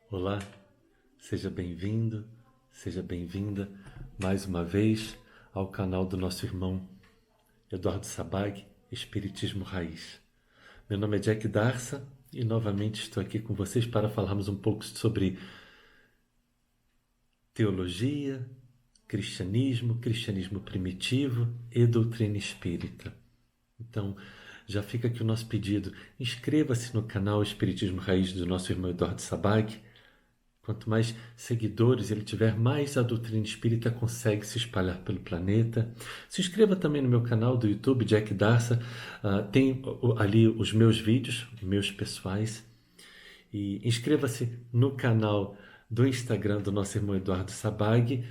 Olá, seja bem-vindo, seja bem-vinda mais uma vez ao canal do nosso irmão Eduardo Sabag, Espiritismo Raiz. Meu nome é Jack Darsa e novamente estou aqui com vocês para falarmos um pouco sobre teologia, cristianismo primitivo e doutrina espírita. Então, já fica aqui o nosso pedido. Inscreva-se no canal Espiritismo Raiz do nosso irmão Eduardo Sabag. Quanto mais seguidores ele tiver, mais a doutrina espírita consegue se espalhar pelo planeta. Se inscreva também no meu canal do YouTube, Jack Darsa. Tem ali os meus vídeos, meus pessoais. E inscreva-se no canal do Instagram do nosso irmão Eduardo Sabag.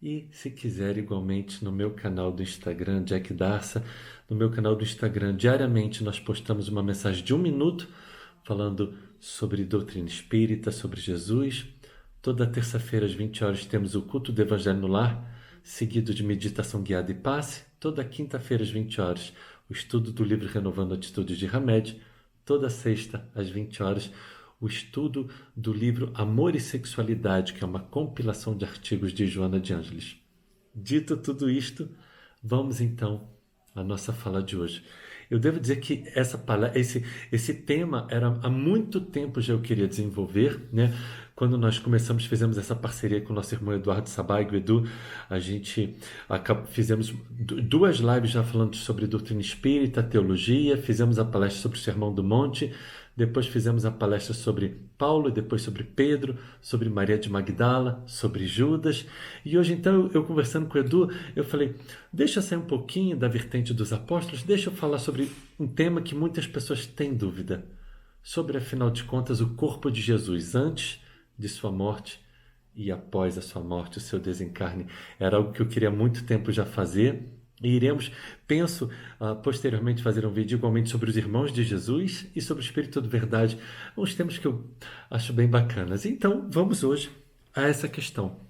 E se quiser, igualmente, no meu canal do Instagram, Jack Darsa. No meu canal do Instagram, diariamente nós postamos uma mensagem de 1 minuto falando sobre doutrina espírita, sobre Jesus. Toda terça-feira às 20 horas temos o culto do Evangelho no Lar, seguido de meditação guiada e passe. Toda quinta-feira às 20 horas, o estudo do livro Renovando Atitudes de Hamed. Toda sexta às 20 horas, o estudo do livro Amor e Sexualidade, que é uma compilação de artigos de Joana de Ângeles. Dito tudo isto, vamos então à nossa fala de hoje. Eu devo dizer que esse tema era há muito tempo já eu queria desenvolver, né? Quando nós fizemos essa parceria com o nosso irmão Eduardo Sabag, o Edu, a gente fizemos 2 lives já falando sobre doutrina espírita, teologia, fizemos a palestra sobre o Sermão do Monte, depois fizemos a palestra sobre Paulo, depois sobre Pedro, sobre Maria de Magdala, sobre Judas. E hoje, então, eu conversando com o Edu, eu falei, deixa eu sair um pouquinho da vertente dos apóstolos, deixa eu falar sobre um tema que muitas pessoas têm dúvida. Sobre, afinal de contas, o corpo de Jesus antes de sua morte e após a sua morte, o seu desencarne. Era algo que eu queria há muito tempo já fazer. E iremos, penso, posteriormente fazer um vídeo igualmente sobre os irmãos de Jesus e sobre o Espírito de Verdade, uns temas que eu acho bem bacanas. Então, vamos hoje a essa questão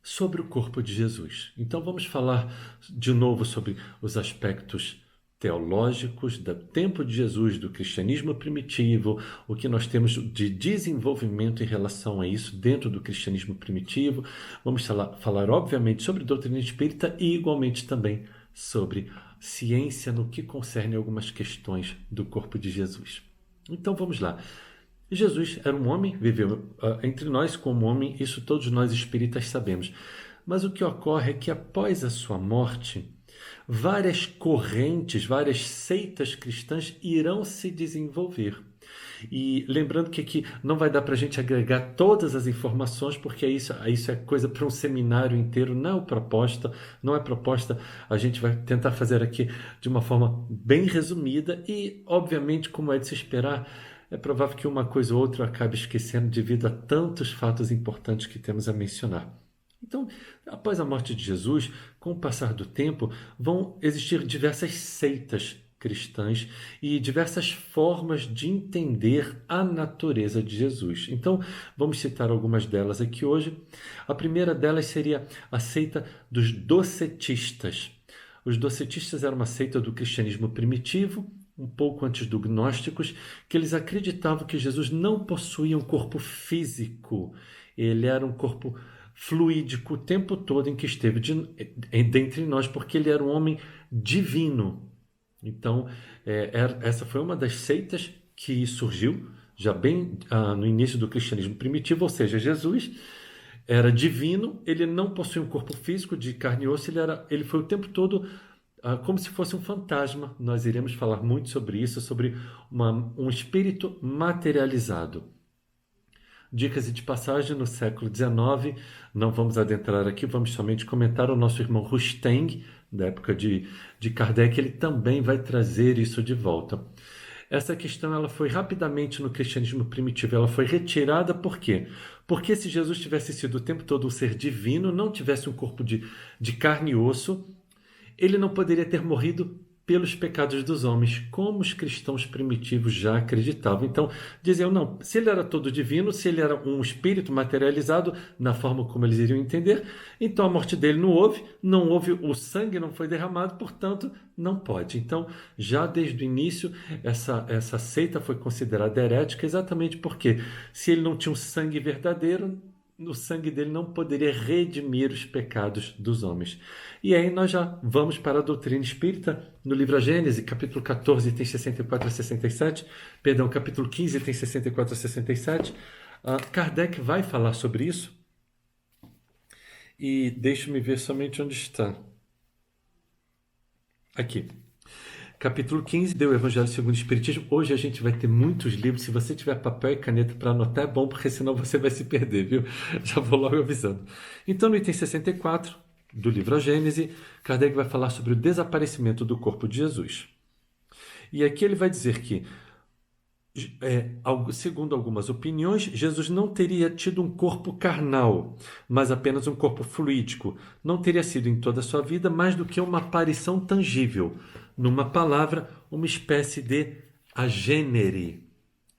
sobre o corpo de Jesus. Então, vamos falar de novo sobre os aspectos teológicos do tempo de Jesus, do cristianismo primitivo, o que nós temos de desenvolvimento em relação a isso dentro do cristianismo primitivo. Vamos falar obviamente, sobre doutrina espírita e, igualmente, também sobre ciência no que concerne algumas questões do corpo de Jesus. Então, vamos lá. Jesus era um homem, viveu entre nós como homem, isso todos nós espíritas sabemos. Mas o que ocorre é que após a sua morte, várias correntes, várias seitas cristãs irão se desenvolver. E lembrando que aqui não vai dar para a gente agregar todas as informações, porque isso é coisa para um seminário inteiro, não é proposta, a gente vai tentar fazer aqui de uma forma bem resumida e, obviamente, como é de se esperar, é provável que uma coisa ou outra eu acabe esquecendo devido a tantos fatos importantes que temos a mencionar. Então, após a morte de Jesus, com o passar do tempo, vão existir diversas seitas cristãs e diversas formas de entender a natureza de Jesus. Então, vamos citar algumas delas aqui hoje. A primeira delas seria a seita dos docetistas. Os docetistas eram uma seita do cristianismo primitivo, um pouco antes dos gnósticos, que eles acreditavam que Jesus não possuía um corpo físico, ele era um corpo fluídico o tempo todo em que esteve dentre nós, porque ele era um homem divino. Então, essa foi uma das seitas que surgiu já bem no início do cristianismo primitivo, ou seja, Jesus era divino, ele não possuía um corpo físico de carne e osso, ele foi o tempo todo como se fosse um fantasma. Nós iremos falar muito sobre isso, sobre um espírito materializado. Dicas de passagem no século XIX, não vamos adentrar aqui, vamos somente comentar o nosso irmão Rusteng, da época de Kardec, ele também vai trazer isso de volta. Essa questão ela foi rapidamente no cristianismo primitivo, ela foi retirada por quê? Porque se Jesus tivesse sido o tempo todo um ser divino, não tivesse um corpo de carne e osso, ele não poderia ter morrido pelos pecados dos homens, como os cristãos primitivos já acreditavam. Então, diziam, não, se ele era todo divino, se ele era um espírito materializado, na forma como eles iriam entender, então a morte dele não houve, o sangue não foi derramado, portanto, não pode. Então, já desde o início, essa seita foi considerada herética, exatamente porque, se ele não tinha um sangue verdadeiro, o sangue dele não poderia redimir os pecados dos homens. E aí nós já vamos para a doutrina espírita, no livro A Gênese, capítulo 14, tem 64 a 67, perdão, capítulo 15 tem 64 a 67. Kardec vai falar sobre isso, e deixe-me ver somente onde está. Aqui. Capítulo 15 do Evangelho segundo o Espiritismo. Hoje a gente vai ter muitos livros. Se você tiver papel e caneta para anotar, é bom, porque senão você vai se perder, viu? Já vou logo avisando. Então, no item 64 do livro A Gênese, Kardec vai falar sobre o desaparecimento do corpo de Jesus. E aqui ele vai dizer que, segundo algumas opiniões, Jesus não teria tido um corpo carnal, mas apenas um corpo fluídico. Não teria sido em toda a sua vida mais do que uma aparição tangível. Numa palavra, uma espécie de agênere.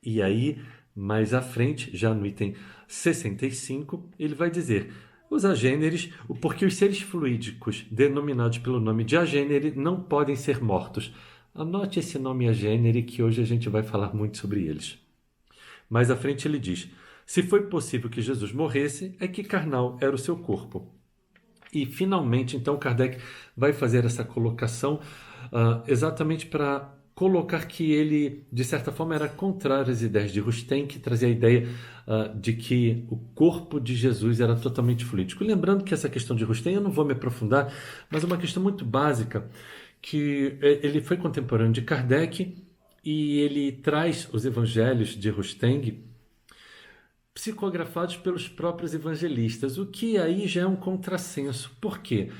E aí, mais à frente, já no item 65, ele vai dizer: os agêneres, porque os seres fluídicos, denominados pelo nome de agênere, não podem ser mortos. Anote esse nome agênere, que hoje a gente vai falar muito sobre eles. Mais à frente ele diz: se foi possível que Jesus morresse, é que carnal era o seu corpo. E finalmente, então, Kardec vai fazer essa colocação exatamente para colocar que ele, de certa forma, era contrário às ideias de Rustem, que trazia a ideia de que o corpo de Jesus era totalmente fluídico. Lembrando que essa questão de Rustem, eu não vou me aprofundar, mas é uma questão muito básica, que ele foi contemporâneo de Kardec e ele traz os evangelhos de Rustem psicografados pelos próprios evangelistas, o que aí já é um contrassenso. Por quê?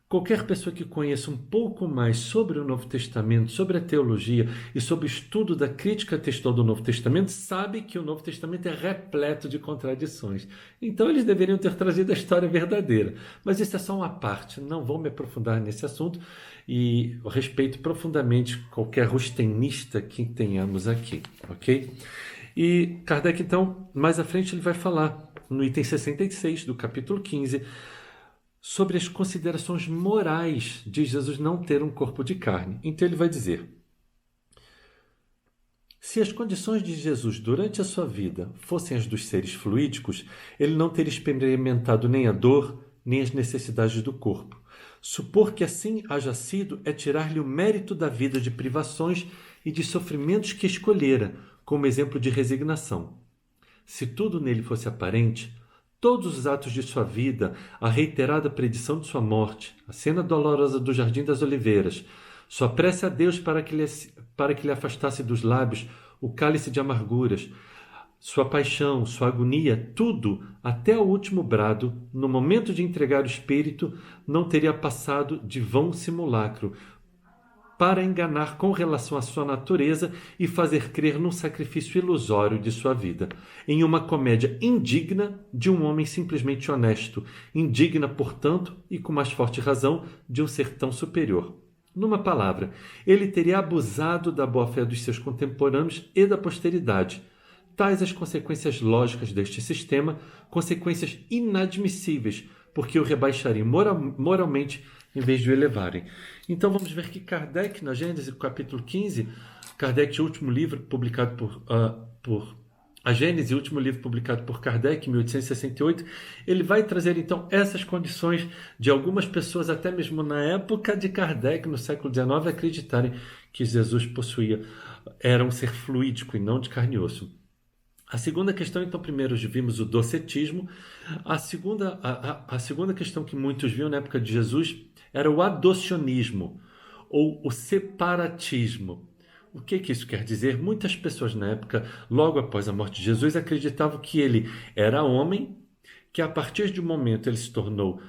Qualquer pessoa que conheça um pouco mais sobre o Novo Testamento, sobre a teologia e sobre o estudo da crítica textual do Novo Testamento, sabe que o Novo Testamento é repleto de contradições. Então eles deveriam ter trazido a história verdadeira. Mas isso é só uma parte, não vou me aprofundar nesse assunto e respeito profundamente qualquer rustemista que tenhamos aqui, ok? E Kardec, então, mais à frente ele vai falar, no item 66 do capítulo 15, sobre as considerações morais de Jesus não ter um corpo de carne. Então ele vai dizer: se as condições de Jesus durante a sua vida fossem as dos seres fluídicos, ele não teria experimentado nem a dor, nem as necessidades do corpo. Supor que assim haja sido é tirar-lhe o mérito da vida de privações e de sofrimentos que escolhera, como exemplo de resignação. Se tudo nele fosse aparente, todos os atos de sua vida, a reiterada predição de sua morte, a cena dolorosa do Jardim das Oliveiras, sua prece a Deus para que lhe afastasse dos lábios o cálice de amarguras, sua paixão, sua agonia, tudo, até o último brado, no momento de entregar o espírito, não teria passado de vão simulacro, para enganar com relação à sua natureza e fazer crer num sacrifício ilusório de sua vida, em uma comédia indigna de um homem simplesmente honesto, indigna, portanto, e com mais forte razão, de um ser tão superior. Numa palavra, ele teria abusado da boa-fé dos seus contemporâneos e da posteridade. Tais as consequências lógicas deste sistema, consequências inadmissíveis, porque o rebaixariam moralmente em vez de o elevarem. Então vamos ver que Kardec, na Gênese, capítulo 15, Kardec, último livro publicado por a Gênese, último livro publicado por Kardec, em 1868, ele vai trazer então essas condições de algumas pessoas, até mesmo na época de Kardec, no século XIX, acreditarem que Jesus era um ser fluídico e não de carne e osso. A segunda questão, então, primeiro vimos o docetismo. A segunda questão que muitos viam na época de Jesus era o adocionismo, ou o separatismo. O que isso quer dizer? Muitas pessoas na época, logo após a morte de Jesus, acreditavam que ele era homem, que a partir de um momento ele se tornou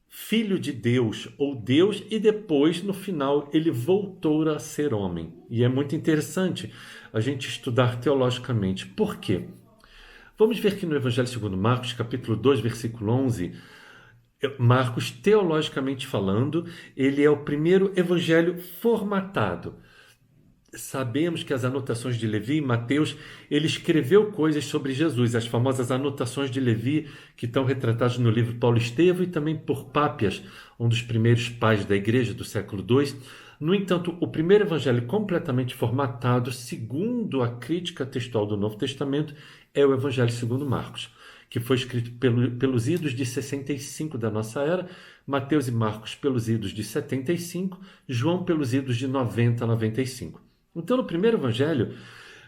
filho de Deus ou Deus, e depois, no final, ele voltou a ser homem. E é muito interessante a gente estudar teologicamente. Por quê? Vamos ver que no Evangelho segundo Marcos, capítulo 2, versículo 11, Marcos, teologicamente falando, ele é o primeiro evangelho formatado. Sabemos que as anotações de Levi, Mateus, ele escreveu coisas sobre Jesus, as famosas anotações de Levi, que estão retratadas no livro Paulo Estevão e também por Pápias, um dos primeiros pais da igreja do século II. No entanto, o primeiro evangelho completamente formatado, segundo a crítica textual do Novo Testamento, é o Evangelho segundo Marcos, que foi escrito pelos idos de 65 da nossa era, Mateus e Marcos pelos idos de 75, João pelos idos de 90 a 95. Então, no primeiro evangelho,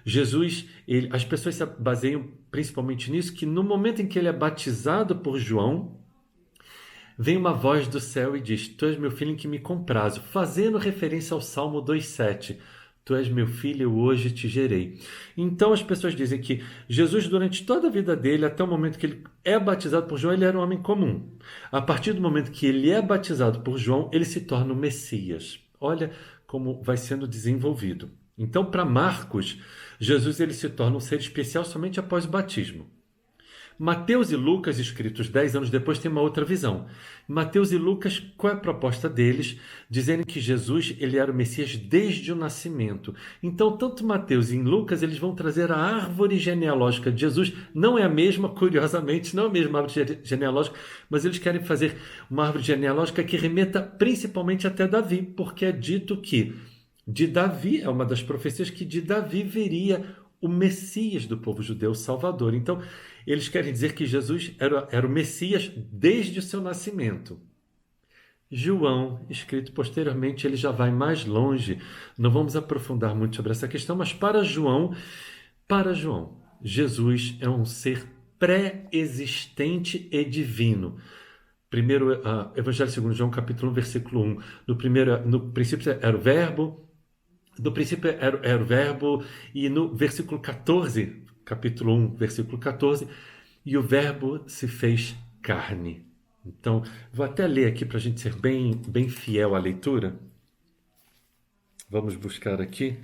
Jesus, as pessoas se baseiam principalmente nisso, que no momento em que ele é batizado por João, vem uma voz do céu e diz: Tu és meu filho em que me comprazo, fazendo referência ao Salmo 2,7. Tu és meu filho, eu hoje te gerei. Então as pessoas dizem que Jesus, durante toda a vida dele, até o momento que ele é batizado por João, ele era um homem comum. A partir do momento que ele é batizado por João, ele se torna o Messias. Olha como vai sendo desenvolvido. Então, para Marcos, Jesus ele se torna um ser especial somente após o batismo. Mateus e Lucas, escritos 10 anos depois, têm uma outra visão. Mateus e Lucas, qual é a proposta deles? Dizendo que Jesus ele era o Messias desde o nascimento. Então, tanto Mateus e Lucas, eles vão trazer a árvore genealógica de Jesus. Não é a mesma, curiosamente, não é a mesma árvore genealógica, mas eles querem fazer uma árvore genealógica que remeta principalmente até Davi, porque é dito que de Davi, é uma das profecias que de Davi viria o Messias do povo judeu, o Salvador. Então, eles querem dizer que Jesus era o Messias desde o seu nascimento. João, escrito posteriormente, ele já vai mais longe. Não vamos aprofundar muito sobre essa questão, mas para João, Jesus é um ser pré-existente e divino. Primeiro, Evangelho segundo João, capítulo 1, versículo 1. No princípio era o Verbo, do princípio era o verbo, e no versículo 14, capítulo 1, versículo 14, e o verbo se fez carne. Então, vou até ler aqui para a gente ser bem fiel à leitura. Vamos buscar aqui,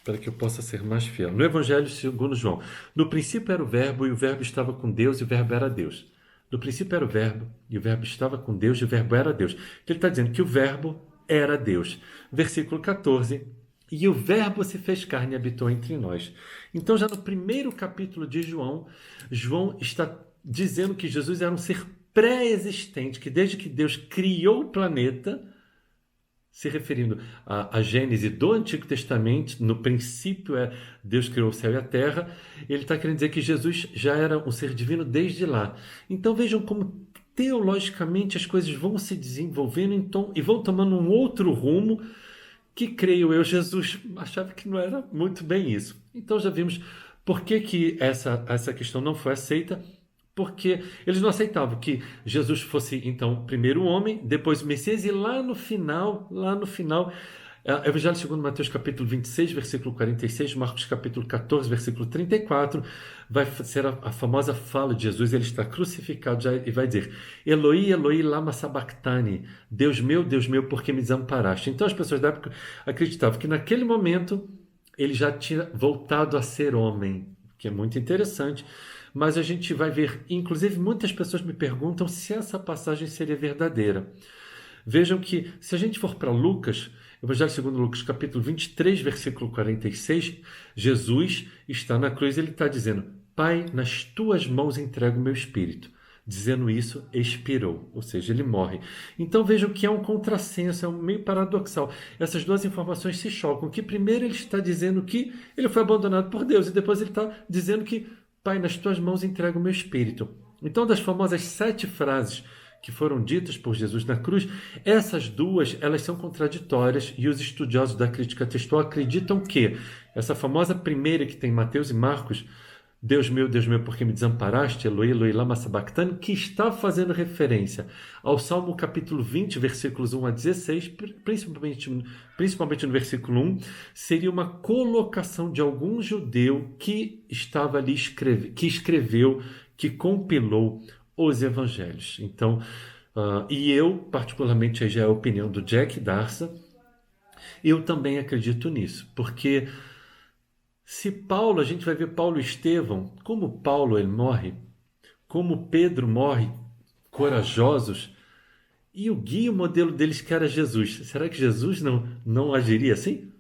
para que eu possa ser mais fiel. No Evangelho segundo João, no princípio era o verbo, e o verbo estava com Deus, e o verbo era Deus. No princípio era o verbo, e o verbo estava com Deus, e o verbo era Deus. Ele está dizendo que o verbo era Deus. Versículo 14. E o verbo se fez carne e habitou entre nós. Então, já no primeiro capítulo de João, João está dizendo que Jesus era um ser pré-existente, que desde que Deus criou o planeta, se referindo à Gênese do Antigo Testamento, no princípio Deus criou o céu e a terra, ele está querendo dizer que Jesus já era um ser divino desde lá. Então vejam como teologicamente as coisas vão se desenvolvendo então, e vão tomando um outro rumo que, creio eu, Jesus achava que não era muito bem isso. Então já vimos por que essa questão não foi aceita, porque eles não aceitavam que Jesus fosse, então, primeiro o homem, depois o Messias, e lá no final, Evangelho segundo Mateus capítulo 26, versículo 46, Marcos capítulo 14, versículo 34, vai ser a famosa fala de Jesus, ele está crucificado já, e vai dizer: Eloi, Eloi, lama sabachthani, Deus meu, por que me desamparaste? Então as pessoas da época acreditavam que naquele momento ele já tinha voltado a ser homem, que é muito interessante. Mas a gente vai ver, inclusive muitas pessoas me perguntam se essa passagem seria verdadeira. Vejam que, se a gente for para Lucas, Evangelho segundo Lucas, capítulo 23, versículo 46, Jesus está na cruz e ele está dizendo: Pai, nas tuas mãos entrego o meu espírito. Dizendo isso, expirou, ou seja, ele morre. Então vejam que é um contrassenso, é um meio paradoxal. Essas duas informações se chocam, que primeiro ele está dizendo que ele foi abandonado por Deus, e depois ele está dizendo que Pai, nas tuas mãos entrego o meu espírito. Então, das famosas 7 frases que foram ditas por Jesus na cruz, essas duas, elas são contraditórias, e os estudiosos da crítica textual acreditam que essa famosa primeira que tem Mateus e Marcos, Deus meu, por que me desamparaste, Eloi, Eloi, lama sabachthani, que está fazendo referência ao Salmo capítulo 20, versículos 1 a 16, principalmente no versículo 1, seria uma colocação de algum judeu que estava ali, que escreveu, que compilou os evangelhos. Então, e eu, particularmente, aí já é a opinião do Jack Darsa, eu também acredito nisso, porque se Paulo, a gente vai ver Paulo e Estevão, como Paulo ele morre, como Pedro morre, corajosos, e o guia, o modelo deles que era Jesus. Será que Jesus não agiria assim?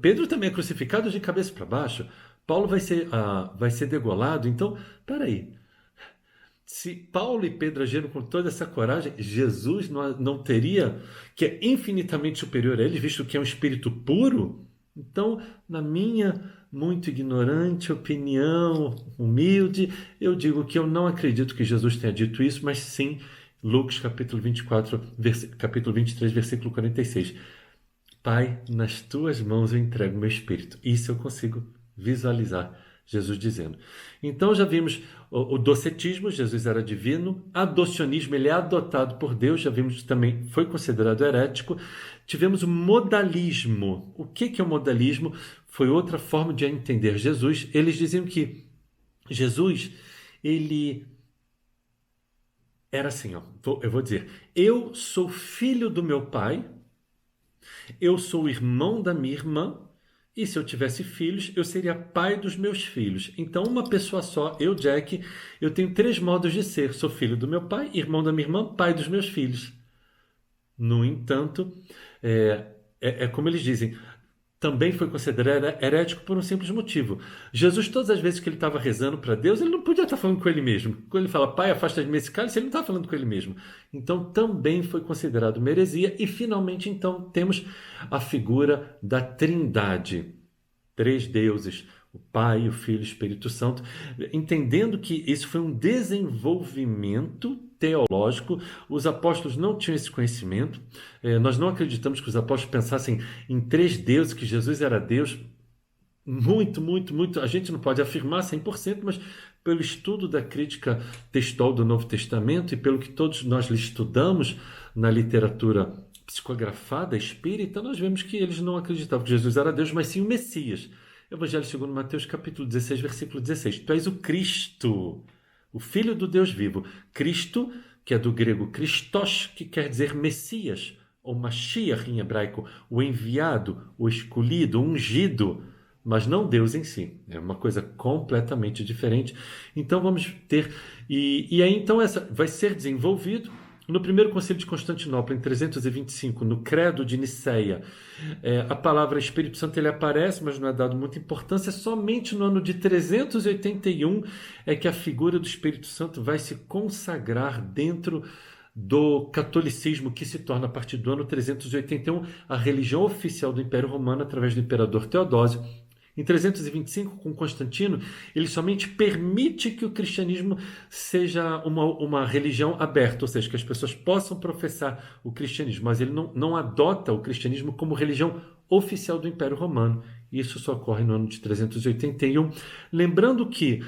Pedro também é crucificado de cabeça para baixo. Paulo vai ser degolado. Então, peraí. Se Paulo e Pedro agiram com toda essa coragem, Jesus não teria, que é infinitamente superior a eles, visto que é um espírito puro? Então, na minha muito ignorante opinião, humilde, eu digo que eu não acredito que Jesus tenha dito isso, mas sim Lucas capítulo 24, capítulo 23, versículo 46. Pai, nas tuas mãos eu entrego meu espírito. Isso eu consigo visualizar Jesus dizendo. Então já vimos o docetismo, Jesus era divino. Adocionismo, ele é adotado por Deus, já vimos que também foi considerado herético. Tivemos o modalismo. O que é o modalismo? Foi outra forma de entender Jesus. Eles diziam que Jesus, ele era assim, ó, eu vou dizer, eu sou filho do meu pai, eu sou irmão da minha irmã, e se eu tivesse filhos, eu seria pai dos meus filhos. Então, uma pessoa só, eu, Jack, eu tenho 3 modos de ser. Sou filho do meu pai, irmão da minha irmã, pai dos meus filhos. No entanto, é como eles dizem, também foi considerado herético por um simples motivo. Jesus, todas as vezes que ele estava rezando para Deus, ele não podia estar falando com ele mesmo. Quando ele fala, Pai, afasta de mim esse cálice, ele não estava falando com ele mesmo. Então, também foi considerado uma heresia. E, finalmente, então, temos a figura da Trindade. 3 deuses, o Pai, o Filho e o Espírito Santo, entendendo que isso foi um desenvolvimento teológico. Os apóstolos não tinham esse conhecimento. Nós não acreditamos que os apóstolos pensassem em 3 deuses, que Jesus era Deus. Muito, muito, muito. A gente não pode afirmar 100%, mas pelo estudo da crítica textual do Novo Testamento e pelo que todos nós estudamos na literatura psicografada espírita, nós vemos que eles não acreditavam que Jesus era Deus, mas sim o Messias. Evangelho segundo Mateus, capítulo 16, versículo 16. Tu és o Cristo, o Filho do Deus vivo. Cristo, que é do grego Christos, que quer dizer Messias, ou Mashiach em hebraico, o enviado, o escolhido, o ungido, mas não Deus em si. É uma coisa completamente diferente. Então vamos ter... E aí então essa vai ser desenvolvido no primeiro concílio de Constantinopla, em 325, no Credo de Niceia. A palavra Espírito Santo ele aparece, mas não é dado muita importância. Somente no ano de 381 é que a figura do Espírito Santo vai se consagrar dentro do catolicismo, que se torna, a partir do ano 381, a religião oficial do Império Romano, através do imperador Teodósio. Em 325, com Constantino, ele somente permite que o cristianismo seja uma religião aberta, ou seja, que as pessoas possam professar o cristianismo, mas ele não adota o cristianismo como religião oficial do Império Romano. Isso só ocorre no ano de 381. Lembrando que,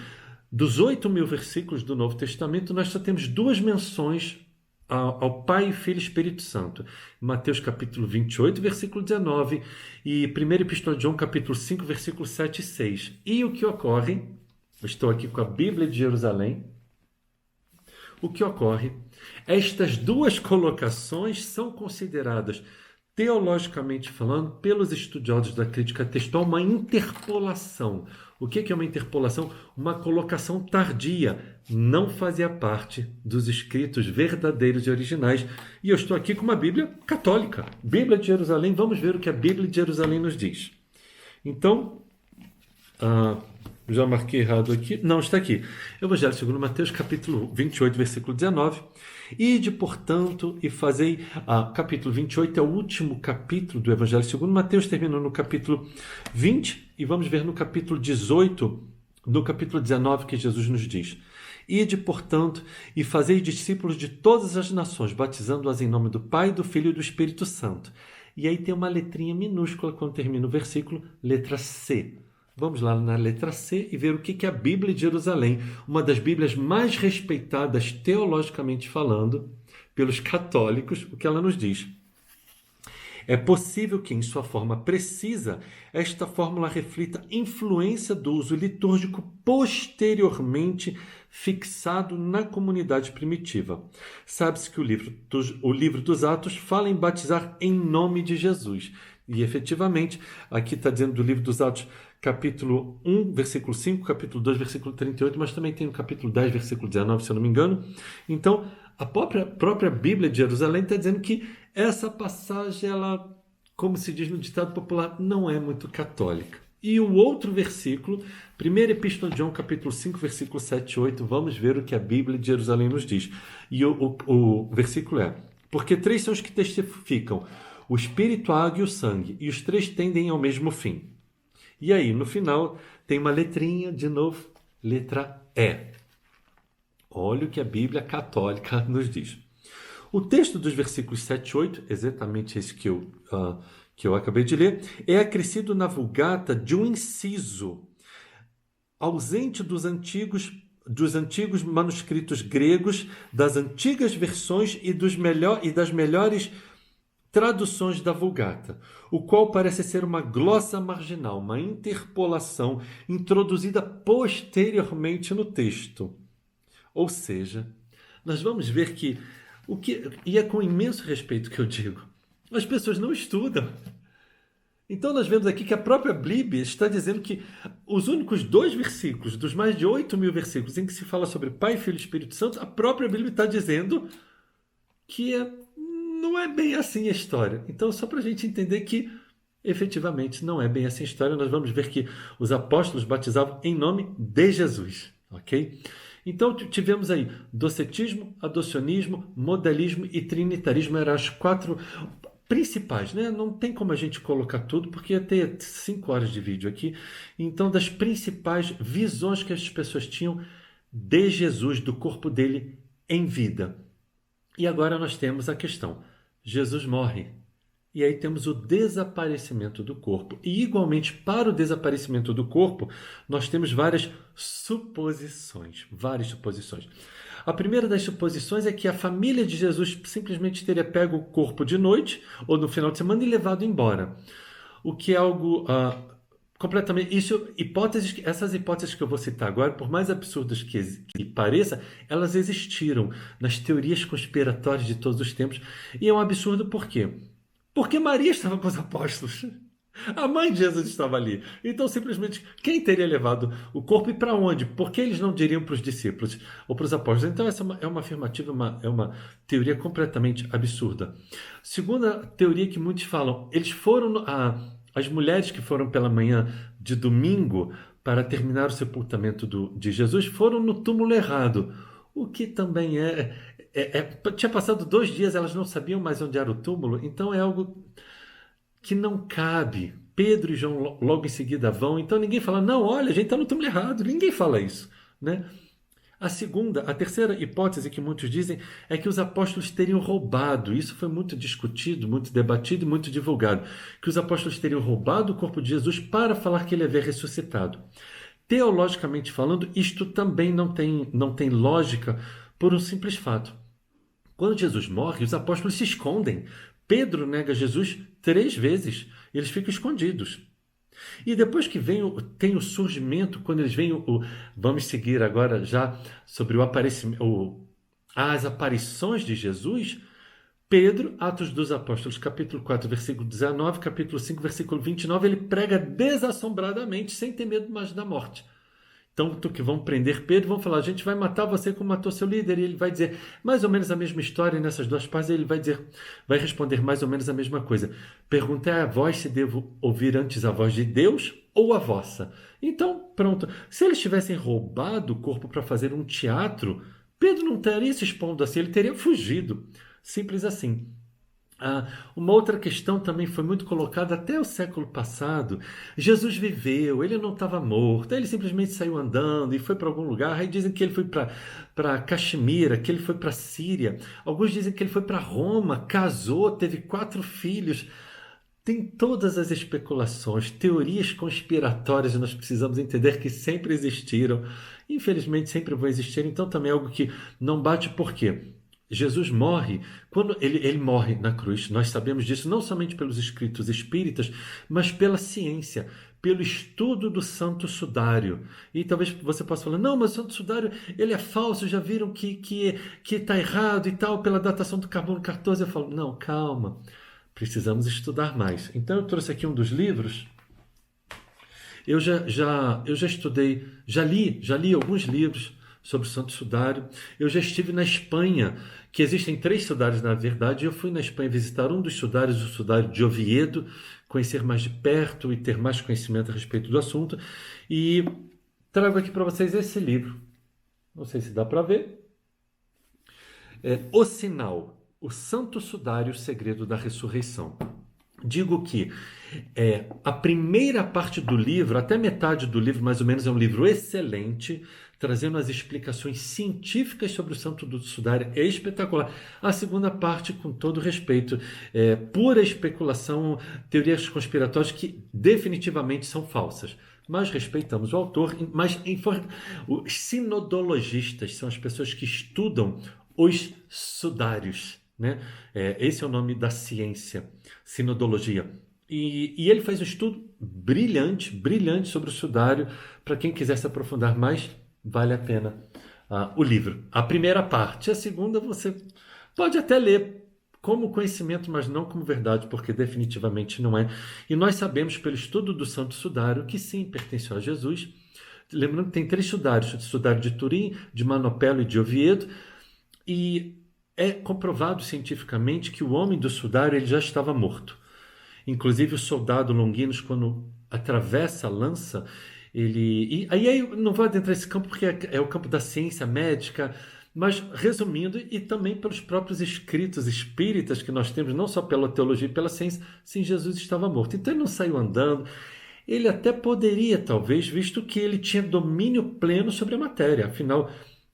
dos 8.000 versículos do Novo Testamento, nós só temos 2 menções ao Pai, Filho e Espírito Santo. Mateus capítulo 28, versículo 19 e 1ª Epístola de João capítulo 5, versículo 7 e 6. E o que ocorre, estou aqui com a Bíblia de Jerusalém, o que ocorre, estas 2 colocações são consideradas, teologicamente falando, pelos estudiosos da crítica textual, uma interpolação. O que é uma interpolação? Uma colocação tardia, não fazia parte dos escritos verdadeiros e originais. E eu estou aqui com uma Bíblia católica, Bíblia de Jerusalém. Vamos ver o que a Bíblia de Jerusalém nos diz. Então, já marquei errado aqui. Não, está aqui. Evangelho segundo Mateus, capítulo 28, versículo 19. Ide, portanto, e fazei... capítulo 28 é o último capítulo do Evangelho segundo Mateus, termina no capítulo 20, e vamos ver no capítulo 18, no capítulo 19, que Jesus nos diz: Ide, portanto, e fazei discípulos de todas as nações, batizando-as em nome do Pai, do Filho e do Espírito Santo. E aí tem uma letrinha minúscula quando termina o versículo, letra C. Vamos lá na letra C e ver o que é a Bíblia de Jerusalém, uma das Bíblias mais respeitadas teologicamente falando pelos católicos, o que ela nos diz. É possível que, em sua forma precisa, esta fórmula reflita influência do uso litúrgico posteriormente fixado na comunidade primitiva. Sabe-se que o livro dos Atos fala em batizar em nome de Jesus. E, efetivamente, aqui está dizendo do livro dos Atos, capítulo 1, versículo 5, capítulo 2, versículo 38, mas também tem o capítulo 10, versículo 19, se eu não me engano. Então, a própria Bíblia de Jerusalém está dizendo que essa passagem, ela, como se diz no ditado popular, não é muito católica. E o outro versículo, 1ª Epístola de João, capítulo 5, versículo 7 e 8, vamos ver o que a Bíblia de Jerusalém nos diz. E o versículo é: porque 3 são os que testificam, o Espírito, a água e o sangue, e os 3 tendem ao mesmo fim. E aí, no final, tem uma letrinha, de novo, letra E. Olha o que a Bíblia católica nos diz. O texto dos versículos 7 e 8, exatamente esse que eu acabei de ler, é acrescido na Vulgata de um inciso ausente dos antigos manuscritos gregos, das antigas versões e das melhores traduções da Vulgata, o qual parece ser uma glossa marginal, uma interpolação introduzida posteriormente no texto. Ou seja, nós vamos ver que e é com imenso respeito que eu digo, as pessoas não estudam. Então nós vemos aqui que a própria Bíblia está dizendo que os únicos 2 versículos, dos mais de 8.000 versículos em que se fala sobre Pai, Filho e Espírito Santo, a própria Bíblia está dizendo que não é bem assim a história. Então, só para a gente entender que efetivamente não é bem assim a história, nós vamos ver que os apóstolos batizavam em nome de Jesus, ok? Então tivemos aí docetismo, adocionismo, modalismo e trinitarismo, eram as 4 principais, né? Não tem como a gente colocar tudo, porque ia ter 5 horas de vídeo aqui. Então, das principais visões que as pessoas tinham de Jesus, do corpo dele em vida. E agora nós temos a questão: Jesus morre. E aí temos o desaparecimento do corpo. E igualmente para o desaparecimento do corpo, nós temos várias suposições. A primeira das suposições é que a família de Jesus simplesmente teria pego o corpo de noite ou no final de semana e levado embora. O que é algo completamente... Essas hipóteses que eu vou citar agora, por mais absurdas que pareça, elas existiram nas teorias conspiratórias de todos os tempos. E é um absurdo por quê? Porque Maria estava com os apóstolos. A mãe de Jesus estava ali. Então, simplesmente, quem teria levado o corpo e para onde? Por que eles não diriam para os discípulos ou para os apóstolos? Então, essa é uma afirmativa, é uma teoria completamente absurda. Segunda teoria que muitos falam, eles foram... As mulheres que foram pela manhã de domingo para terminar o sepultamento de Jesus foram no túmulo errado. O que também tinha passado 2 dias, elas não sabiam mais onde era o túmulo, então é algo que não cabe. Pedro e João logo em seguida vão, então ninguém fala, não, olha, a gente está no túmulo errado, ninguém fala isso, né? A terceira hipótese que muitos dizem é que os apóstolos teriam roubado, isso foi muito discutido, muito debatido e muito divulgado, que os apóstolos teriam roubado o corpo de Jesus para falar que ele havia ressuscitado. Teologicamente falando, isto também não tem lógica por um simples fato. Quando Jesus morre, os apóstolos se escondem. Pedro nega Jesus 3 vezes. Eles ficam escondidos. E depois que tem o surgimento, quando eles veem vamos seguir agora já sobre o aparecimento, as aparições de Jesus. Pedro, Atos dos Apóstolos, capítulo 4, versículo 19, capítulo 5, versículo 29, ele prega desassombradamente, sem ter medo mais da morte. Tanto que vão prender Pedro, vão falar, a gente vai matar você como matou seu líder. E ele vai dizer mais ou menos a mesma história nessas 2 partes. Ele vai responder mais ou menos a mesma coisa. Pergunta é a vós se devo ouvir antes a voz de Deus ou a vossa. Então, pronto. Se eles tivessem roubado o corpo para fazer um teatro, Pedro não teria se expondo assim, ele teria fugido. Simples assim. Uma outra questão também foi muito colocada até o século passado. Jesus viveu, ele não estava morto, ele simplesmente saiu andando e foi para algum lugar. Aí dizem que ele foi para Caxemira, que ele foi para Síria. Alguns dizem que ele foi para Roma, casou, teve 4 filhos. Tem todas as especulações, teorias conspiratórias, nós precisamos entender que sempre existiram. Infelizmente sempre vão existir, então também é algo que não bate. Por quê? Jesus morre, quando ele morre na cruz, nós sabemos disso não somente pelos escritos espíritas, mas pela ciência, pelo estudo do Santo Sudário. E talvez você possa falar, não, mas o Santo Sudário ele é falso, já viram que está errado e tal, pela datação do carbono 14. Eu falo, não, calma, precisamos estudar mais. Então eu trouxe aqui um dos livros. Eu já estudei, já li alguns livros sobre o Santo Sudário. Eu já estive na Espanha, que existem 3 sudários na verdade. Eu fui na Espanha visitar um dos sudários, o sudário de Oviedo, conhecer mais de perto e ter mais conhecimento a respeito do assunto. E trago aqui para vocês esse livro. Não sei se dá para ver. O Sinal, o Santo Sudário, o Segredo da Ressurreição. Digo que a primeira parte do livro, até metade do livro mais ou menos, é um livro excelente, trazendo as explicações científicas sobre o Santo do Sudário, é espetacular. A segunda parte, com todo respeito, é pura especulação, teorias conspiratórias que definitivamente são falsas. Mas respeitamos o autor, mas os sinodologistas são as pessoas que estudam os sudários, né? Esse é o nome da ciência, sinodologia. E ele faz um estudo brilhante, brilhante sobre o sudário. Para quem quiser se aprofundar mais, vale a pena o livro. A primeira parte. A segunda você pode até ler como conhecimento, mas não como verdade, porque definitivamente não é. E nós sabemos pelo estudo do Santo Sudário que sim, pertenceu a Jesus. Lembrando que tem 3 sudários: o sudário de Turim, de Manopelo e de Oviedo. E é comprovado cientificamente que o homem do sudário ele já estava morto. Inclusive o soldado Longinos, quando atravessa a lança, ele... E aí eu não vou adentrar esse campo porque é o campo da ciência médica, mas resumindo, e também pelos próprios escritos espíritas que nós temos, não só pela teologia e pela ciência, sim, Jesus estava morto. Então ele não saiu andando. Ele até poderia, talvez, visto que ele tinha domínio pleno sobre a matéria. Afinal,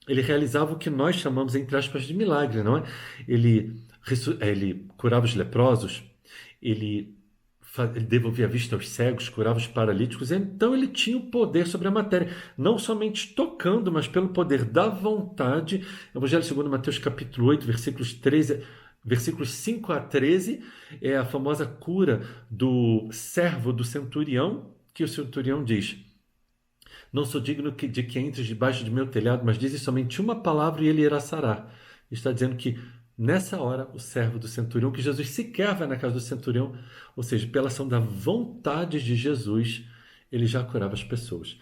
ele realizava o que nós chamamos, entre aspas, de milagre, não é? Ele curava os leprosos, ele devolvia a vista aos cegos, curava os paralíticos. Então ele tinha o poder sobre a matéria, não somente tocando, mas pelo poder da vontade. Evangelho segundo Mateus capítulo 8, versículos 5 a 13, é a famosa cura do servo do centurião, que o centurião diz: não sou digno de que entres debaixo de meu telhado, mas dizes somente uma palavra e ele irá sarar. Está dizendo que nessa hora o servo do centurião, que Jesus sequer vai na casa do centurião, ou seja, pela ação da vontade de Jesus, ele já curava as pessoas.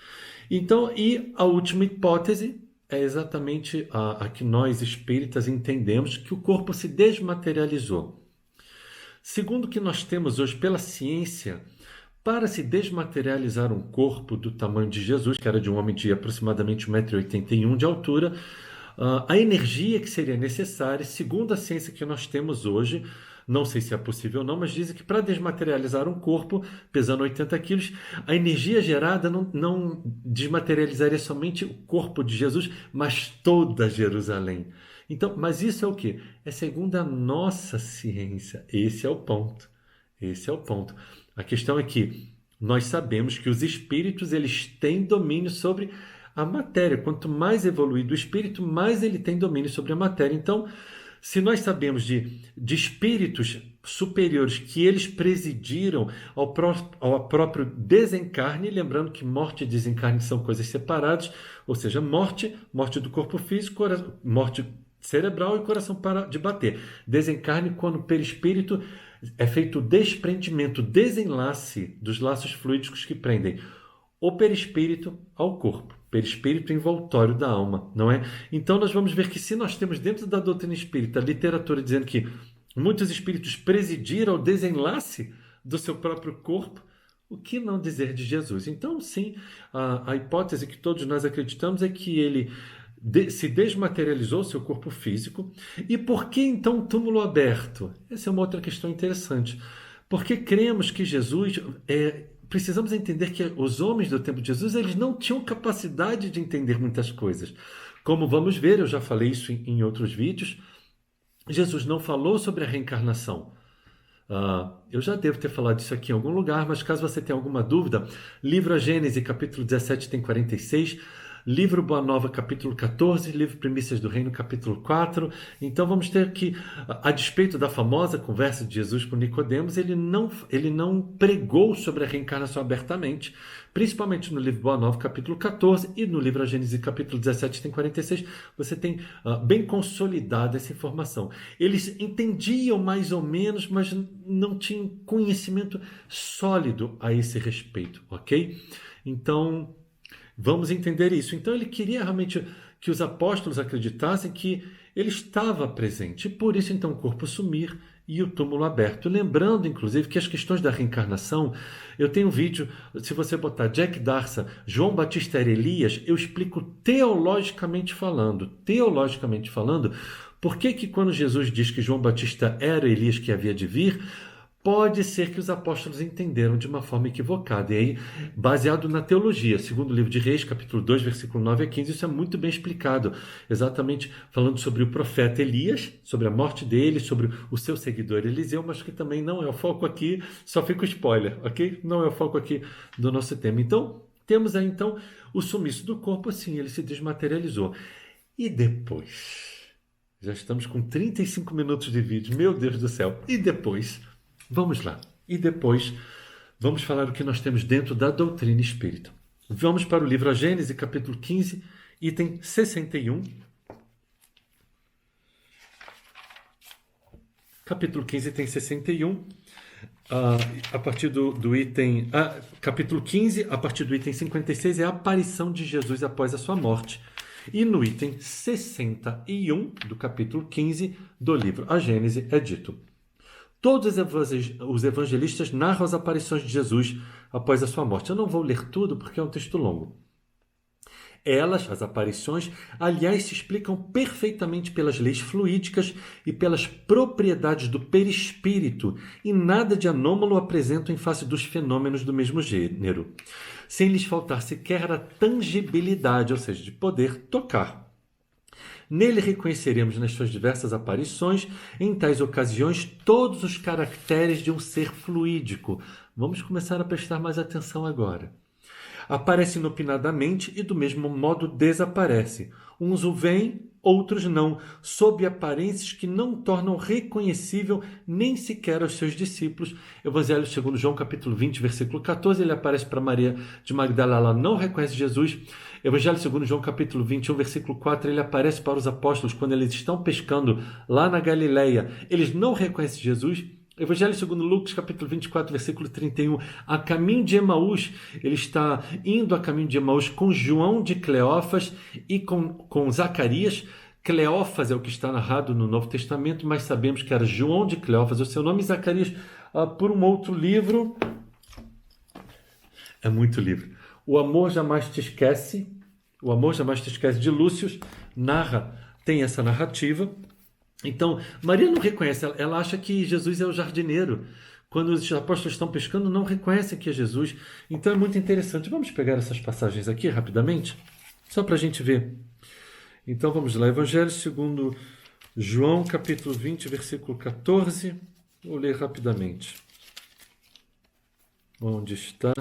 Então, e a última hipótese é exatamente a que nós espíritas entendemos, que o corpo se desmaterializou. Segundo o que nós temos hoje pela ciência, para se desmaterializar um corpo do tamanho de Jesus, que era de um homem de aproximadamente 1,81 m de altura, a energia que seria necessária, segundo a ciência que nós temos hoje, não sei se é possível ou não, mas dizem que para desmaterializar um corpo pesando 80 quilos, a energia gerada não desmaterializaria somente o corpo de Jesus, mas toda Jerusalém. Então, mas isso é o quê? É segundo a nossa ciência. Esse é o ponto. Esse é o ponto. A questão é que nós sabemos que os espíritos eles têm domínio sobre a matéria. Quanto mais evoluído o espírito, mais ele tem domínio sobre a matéria. Então, se nós sabemos de espíritos superiores que eles presidiram ao próprio desencarne, lembrando que morte e desencarne são coisas separadas, ou seja, morte do corpo físico, morte cerebral e coração para de bater. Desencarne quando o perispírito é feito o desprendimento, o desenlace dos laços fluídicos que prendem o perispírito ao corpo, perispírito envoltório da alma, não é? Então nós vamos ver que se nós temos dentro da doutrina espírita a literatura dizendo que muitos espíritos presidiram ao desenlace do seu próprio corpo, o que não dizer de Jesus? Então sim, a hipótese que todos nós acreditamos é que ele se desmaterializou seu corpo físico. E por que então túmulo aberto? Essa é uma outra questão interessante. Porque cremos que Jesus... precisamos entender que os homens do tempo de Jesus eles não tinham capacidade de entender muitas coisas. Como vamos ver, eu já falei isso em outros vídeos, Jesus não falou sobre a reencarnação. Eu já devo ter falado isso aqui em algum lugar, mas caso você tenha alguma dúvida, livro A Gênese, capítulo 17, tem 46, livro Boa Nova, capítulo 14, livro Primícias do Reino, capítulo 4. Então vamos ter que, a despeito da famosa conversa de Jesus com Nicodemos, ele não pregou sobre a reencarnação abertamente, principalmente no livro Boa Nova, capítulo 14, e no livro A Gênese, capítulo 17, tem 46, você tem bem consolidada essa informação. Eles entendiam mais ou menos, mas não tinham conhecimento sólido a esse respeito, ok? Então, vamos entender isso. Então, ele queria realmente que os apóstolos acreditassem que ele estava presente. E por isso, então, o corpo sumir e o túmulo aberto. Lembrando, inclusive, que as questões da reencarnação, eu tenho um vídeo, se você botar Jack Darsa, João Batista era Elias, eu explico teologicamente falando, por que que quando Jesus diz que João Batista era Elias que havia de vir, pode ser que os apóstolos entenderam de uma forma equivocada. E aí, baseado na teologia, segundo o livro de Reis, capítulo 2, versículo 9 a 15, isso é muito bem explicado. Exatamente falando sobre o profeta Elias, sobre a morte dele, sobre o seu seguidor Eliseu, mas que também não é o foco aqui, só fica o spoiler, ok? Não é o foco aqui do nosso tema. Então, temos aí então o sumiço do corpo, assim, ele se desmaterializou. E depois? Já estamos com 35 minutos de vídeo, meu Deus do céu. E depois? Vamos lá. E depois, vamos falar o que nós temos dentro da doutrina espírita. Vamos para o livro A Gênese, capítulo 15, item 61. Capítulo 15, item 61. A partir do item... capítulo 15, a partir do item 56, é a aparição de Jesus após a sua morte. E no item 61 do capítulo 15 do livro A Gênese é dito: todos os evangelistas narram as aparições de Jesus após a sua morte. Eu não vou ler tudo porque é um texto longo. Elas, as aparições, aliás, se explicam perfeitamente pelas leis fluídicas e pelas propriedades do perispírito, e nada de anômalo apresentam em face dos fenômenos do mesmo gênero, sem lhes faltar sequer a tangibilidade, ou seja, de poder tocar. Nele reconheceremos nas suas diversas aparições, em tais ocasiões, todos os caracteres de um ser fluídico. Vamos começar a prestar mais atenção agora. Aparece inopinadamente e do mesmo modo desaparece. Uns o veem, outros não, sob aparências que não tornam reconhecível nem sequer aos seus discípulos. Evangelho segundo João, capítulo 20, versículo 14, ele aparece para Maria de Magdala, ela não reconhece Jesus. Evangelho segundo João, capítulo 21, versículo 4, ele aparece para os apóstolos quando eles estão pescando lá na Galileia. Eles não reconhecem Jesus. Evangelho segundo Lucas, capítulo 24, versículo 31, a caminho de Emaús, ele está indo a caminho de Emaús com João de Cleófas e com Zacarias. Cleófas é o que está narrado no Novo Testamento, mas sabemos que era João de Cleófas, o seu nome, e Zacarias, por um outro livro. É muito livro. O Amor Jamais Te Esquece, O Amor Jamais Te Esquece, de Lúcio, tem essa narrativa. Então, Maria não reconhece, ela acha que Jesus é o jardineiro. Quando os apóstolos estão pescando, não reconhecem que é Jesus. Então é muito interessante. Vamos pegar essas passagens aqui rapidamente, só para a gente ver. Então vamos lá, Evangelho segundo João, capítulo 20, versículo 14. Vou ler rapidamente. Onde está?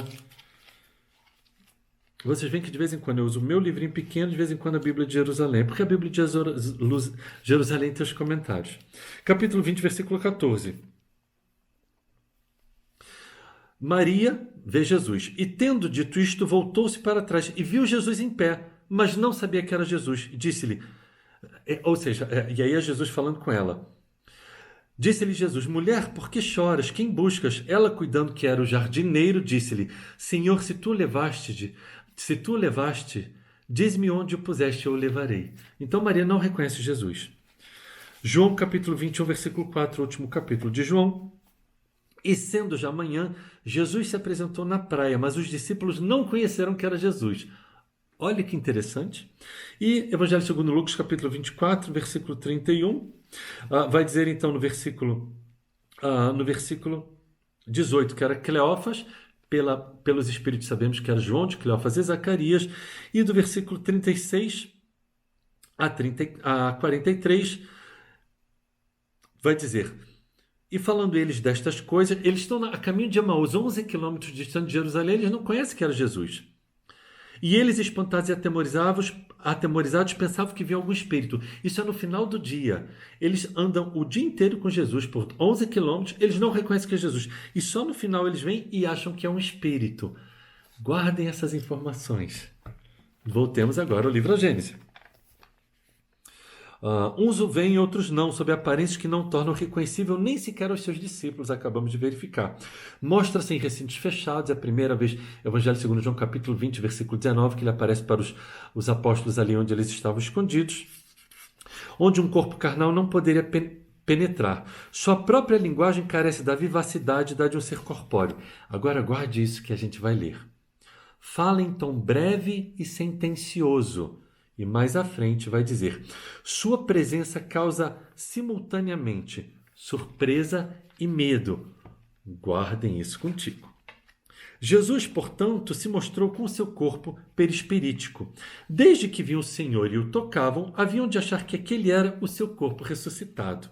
Vocês veem que de vez em quando eu uso o meu livrinho pequeno, de vez em quando a Bíblia de Jerusalém, porque a Bíblia de Jerusalém tem os comentários. Capítulo 20, versículo 14. Maria vê Jesus, e tendo dito isto, voltou-se para trás e viu Jesus em pé, mas não sabia que era Jesus. Disse-lhe, ou seja, e aí é Jesus falando com ela. Disse-lhe Jesus, mulher, por que choras? Quem buscas? Ela, cuidando que era o jardineiro, disse-lhe, Senhor, se tu o levaste, diz-me onde o puseste, eu o levarei. Então Maria não reconhece Jesus. João capítulo 21, versículo 4, último capítulo de João. E sendo já manhã, Jesus se apresentou na praia, mas os discípulos não conheceram que era Jesus. Olha que interessante. E Evangelho segundo Lucas, capítulo 24, versículo 31, vai dizer então no versículo 18, que era Cleófas, pelos Espíritos sabemos que era João de Cleófas e Zacarias, e do versículo 36 a 43, vai dizer, e falando eles destas coisas, eles estão a caminho de Emaús, 11 quilômetros distante de Jerusalém, eles não conhecem que era Jesus. E eles, espantados e atemorizados, pensavam que via algum espírito. Isso é no final do dia. Eles andam o dia inteiro com Jesus por 11 quilômetros, eles não reconhecem que é Jesus. E só no final eles vêm e acham que é um espírito. Guardem essas informações. Voltemos agora ao livro A Gênese. Uns o veem, outros não, sob aparências que não tornam reconhecível nem sequer aos seus discípulos, acabamos de verificar. Mostra-se em recintos fechados, é a primeira vez, Evangelho segundo João, capítulo 20, versículo 19, que ele aparece para os apóstolos ali onde eles estavam escondidos, onde um corpo carnal não poderia penetrar. Sua própria linguagem carece da vivacidade da de um ser corpóreo. Agora guarde isso que a gente vai ler. Fala em tom breve e sentencioso. E mais à frente vai dizer: sua presença causa simultaneamente surpresa e medo. Guardem isso contigo. Jesus, portanto, se mostrou com seu corpo perispirítico. Desde que viam o Senhor e o tocavam, haviam de achar que aquele era o seu corpo ressuscitado.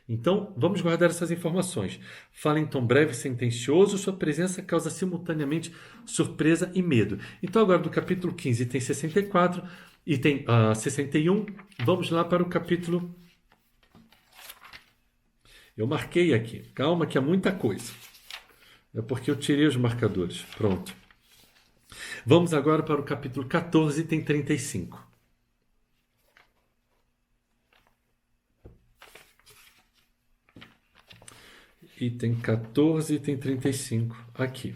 Então, vamos guardar essas informações. Fala em tom breve e sentencioso, sua presença causa simultaneamente surpresa e medo. Então, agora do capítulo 15 tem 64 e tem 61. Vamos lá para o capítulo... Eu marquei aqui. Calma que é muita coisa. É porque eu tirei os marcadores. Pronto. Vamos agora para o capítulo 14 e tem 35. Item 14 e tem 35 aqui.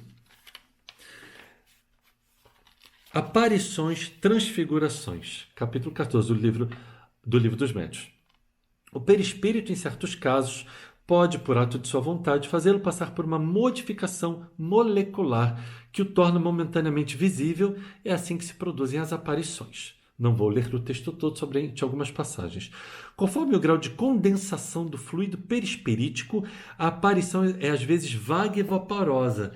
Aparições, transfigurações. Capítulo 14 do livro dos Médiuns. O perispírito, em certos casos, pode, por ato de sua vontade, fazê-lo passar por uma modificação molecular que o torna momentaneamente visível. É assim que se produzem as aparições. Não vou ler o texto todo, somente algumas passagens. Conforme o grau de condensação do fluido perispirítico, a aparição é às vezes vaga e vaporosa.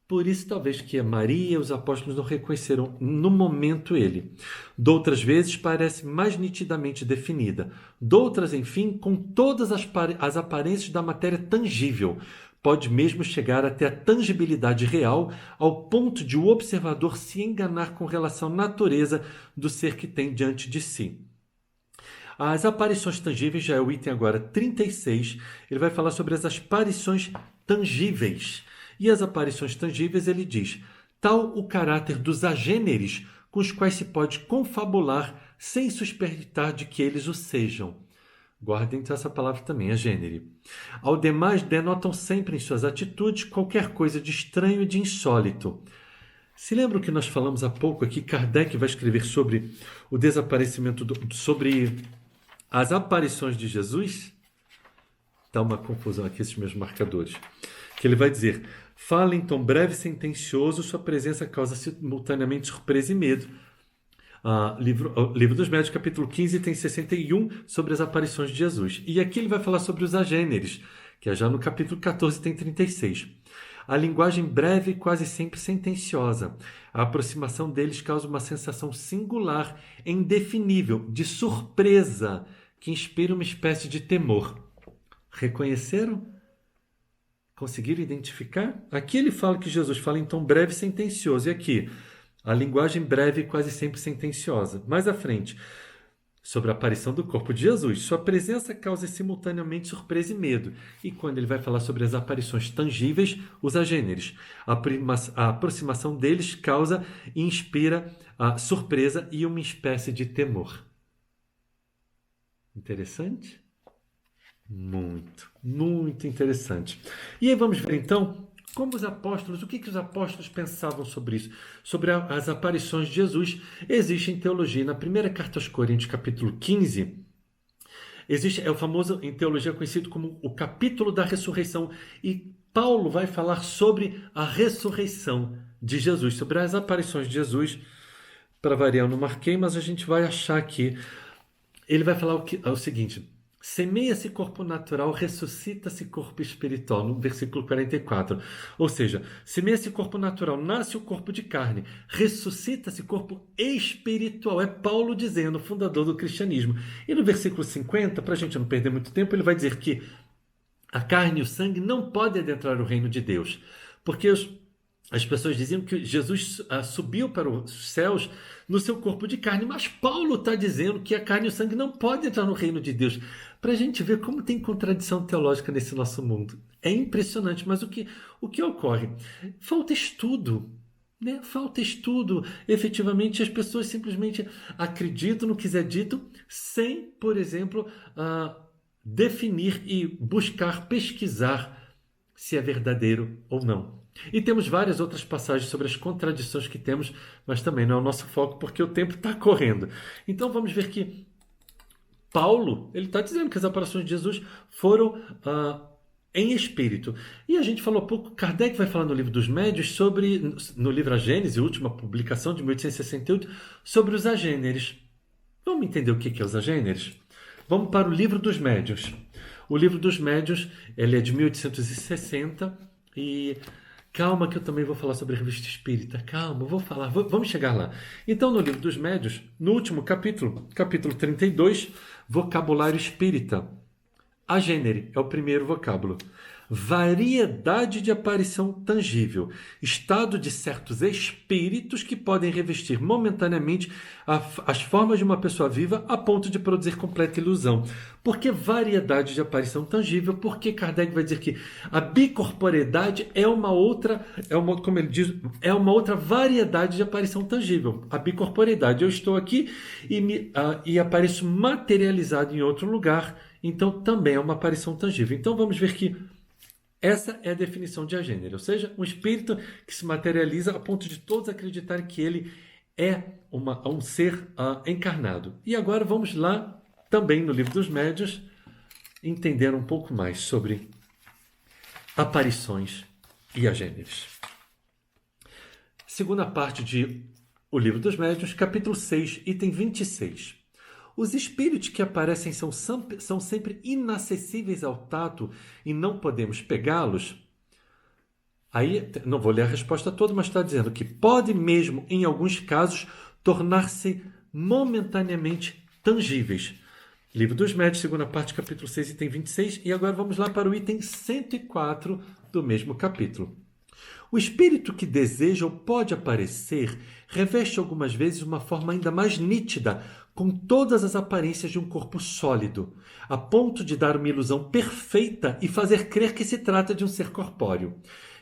Por isso, talvez que a Maria e os apóstolos não reconheceram no momento ele. Doutras vezes parece mais nitidamente definida. Doutras, enfim, com todas as aparências da matéria tangível. Pode mesmo chegar até a tangibilidade real, ao ponto de o observador se enganar com relação à natureza do ser que tem diante de si. As aparições tangíveis, já é o item agora 36, ele vai falar sobre as aparições tangíveis. E as aparições tangíveis, ele diz: tal o caráter dos agêneres com os quais se pode confabular sem suspeitar de que eles o sejam. Guardem então essa palavra também, agênere. Ao demais, denotam sempre em suas atitudes qualquer coisa de estranho e de insólito. Se lembram que nós falamos há pouco aqui, Kardec vai escrever sobre o desaparecimento, sobre as aparições de Jesus? Está uma confusão aqui esses meus marcadores. Que ele vai dizer: fala em tom breve e sentencioso, sua presença causa simultaneamente surpresa e medo. Livro dos Médiuns, capítulo 15, tem 61 sobre as aparições de Jesus. E aqui ele vai falar sobre os agêneres, que é já no capítulo 14, tem 36. A linguagem breve e quase sempre sentenciosa. A aproximação deles causa uma sensação singular, indefinível, de surpresa, que inspira uma espécie de temor. Reconheceram? Conseguiram identificar? Aqui ele fala que Jesus fala em tom breve e sentencioso. E aqui, a linguagem breve e quase sempre sentenciosa. Mais à frente, sobre a aparição do corpo de Jesus. Sua presença causa simultaneamente surpresa e medo. E quando ele vai falar sobre as aparições tangíveis, os agêneres. A aproximação deles causa e inspira a surpresa e uma espécie de temor. Interessante? Muito, muito interessante. E aí vamos ver então como os apóstolos, o que os apóstolos pensavam sobre isso, sobre as aparições de Jesus. Existe em teologia, na primeira carta aos Coríntios, capítulo 15, é o famoso, em teologia, conhecido como o capítulo da ressurreição. E Paulo vai falar sobre a ressurreição de Jesus, sobre as aparições de Jesus. Para variar, eu não marquei, mas a gente vai achar aqui. Ele vai falar o seguinte: semeia-se corpo natural, ressuscita-se corpo espiritual, no versículo 44. Ou seja, semeia-se corpo natural, nasce o corpo de carne, ressuscita-se corpo espiritual. É Paulo dizendo, fundador do cristianismo. E no versículo 50, para a gente não perder muito tempo, ele vai dizer que a carne e o sangue não podem adentrar o reino de Deus, porque as pessoas diziam que Jesus subiu para os céus no seu corpo de carne, mas Paulo está dizendo que a carne e o sangue não podem entrar no reino de Deus. Para a gente ver como tem contradição teológica nesse nosso mundo. É impressionante, mas o que ocorre? Falta estudo. né? Falta estudo. Efetivamente, as pessoas simplesmente acreditam no que é dito sem, por exemplo, definir e buscar pesquisar se é verdadeiro ou não. E temos várias outras passagens sobre as contradições que temos, mas também não é o nosso foco porque o tempo está correndo. Então vamos ver que Paulo, ele está dizendo que as aparições de Jesus foram em espírito. E a gente falou há pouco, Kardec vai falar no livro dos Médios sobre, no livro A Gênese, última publicação de 1868, sobre os agêneres. Vamos entender o que é os agêneres? Vamos para o livro dos Médios. O livro dos Médios, ele é de 1860 e calma que eu também vou falar sobre a revista espírita. Calma, vou falar, vamos chegar lá. Então, no livro dos Médios, no último capítulo, capítulo 32, vocabulário espírita. Agênere é o primeiro vocábulo. Variedade de aparição tangível. Estado de certos espíritos que podem revestir momentaneamente as formas de uma pessoa viva a ponto de produzir completa ilusão. Por que variedade de aparição tangível? Porque Kardec vai dizer que a bicorporeidade é uma outra, como ele diz, é uma outra variedade de aparição tangível. A bicorporeidade, eu estou aqui e apareço materializado em outro lugar, então também é uma aparição tangível. Então vamos ver que essa é a definição de agênere, ou seja, um espírito que se materializa a ponto de todos acreditarem que ele é um ser encarnado. E agora vamos lá, também no livro dos Médios, entender um pouco mais sobre aparições e agêneres. Segunda parte de O Livro dos Médios, capítulo 6, item 26. Os espíritos que aparecem são sempre inacessíveis ao tato e não podemos pegá-los? Aí, não vou ler a resposta toda, mas está dizendo que pode mesmo, em alguns casos, tornar-se momentaneamente tangíveis. Livro dos Médios, segunda parte, capítulo 6, item 26. E agora vamos lá para o item 104 do mesmo capítulo. O espírito que deseja ou pode aparecer reveste algumas vezes uma forma ainda mais nítida, com todas as aparências de um corpo sólido, a ponto de dar uma ilusão perfeita e fazer crer que se trata de um ser corpóreo.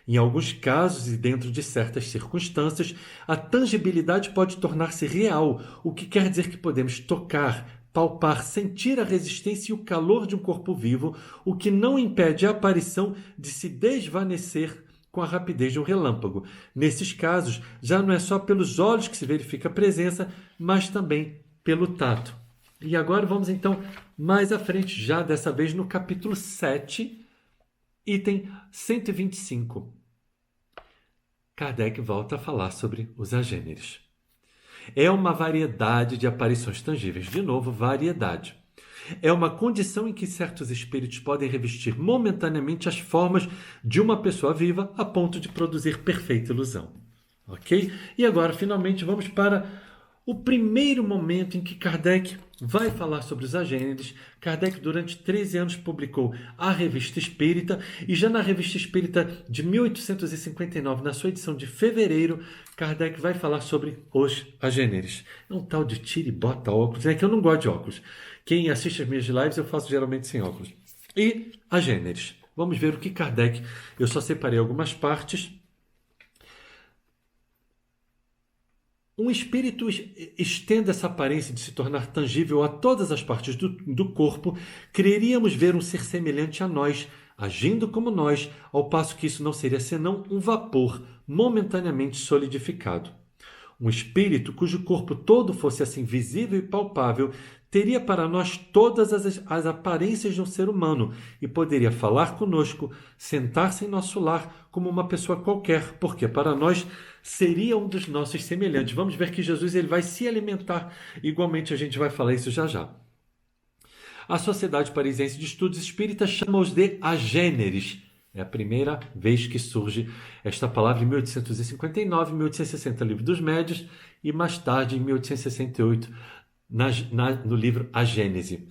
Em alguns casos e dentro de certas circunstâncias, a tangibilidade pode tornar-se real, o que quer dizer que podemos tocar, palpar, sentir a resistência e o calor de um corpo vivo, o que não impede a aparição de se desvanecer com a rapidez de um relâmpago. Nesses casos, já não é só pelos olhos que se verifica a presença, mas também pelo tato. E agora vamos então mais à frente, já dessa vez no capítulo 7, item 125. Kardec volta a falar sobre os agêneres. É uma variedade de aparições tangíveis. De novo, variedade. É uma condição em que certos espíritos podem revestir momentaneamente as formas de uma pessoa viva a ponto de produzir perfeita ilusão. Ok? E agora, finalmente, vamos para o primeiro momento em que Kardec vai falar sobre os agêneres. Kardec, durante 13 anos, publicou a Revista Espírita, e já na Revista Espírita de 1859, na sua edição de fevereiro, Kardec vai falar sobre os agêneres. É um tal de tira e bota óculos, é que eu não gosto de óculos. Quem assiste as minhas lives, eu faço geralmente sem óculos. E agêneres. Vamos ver o que Kardec... Eu só separei algumas partes. Um espírito estenda essa aparência de se tornar tangível a todas as partes do corpo, creeríamos ver um ser semelhante a nós, agindo como nós, ao passo que isso não seria senão um vapor momentaneamente solidificado. Um espírito cujo corpo todo fosse assim visível e palpável teria para nós todas as aparências de um ser humano e poderia falar conosco, sentar-se em nosso lar como uma pessoa qualquer, porque para nós seria um dos nossos semelhantes. Vamos ver que Jesus ele vai se alimentar igualmente, a gente vai falar isso já já. A Sociedade Parisiense de Estudos Espíritas chama-os de agêneres. É a primeira vez que surge esta palavra em 1859, 1860, Livro dos Médios, e mais tarde, em 1868, no livro A Gênese.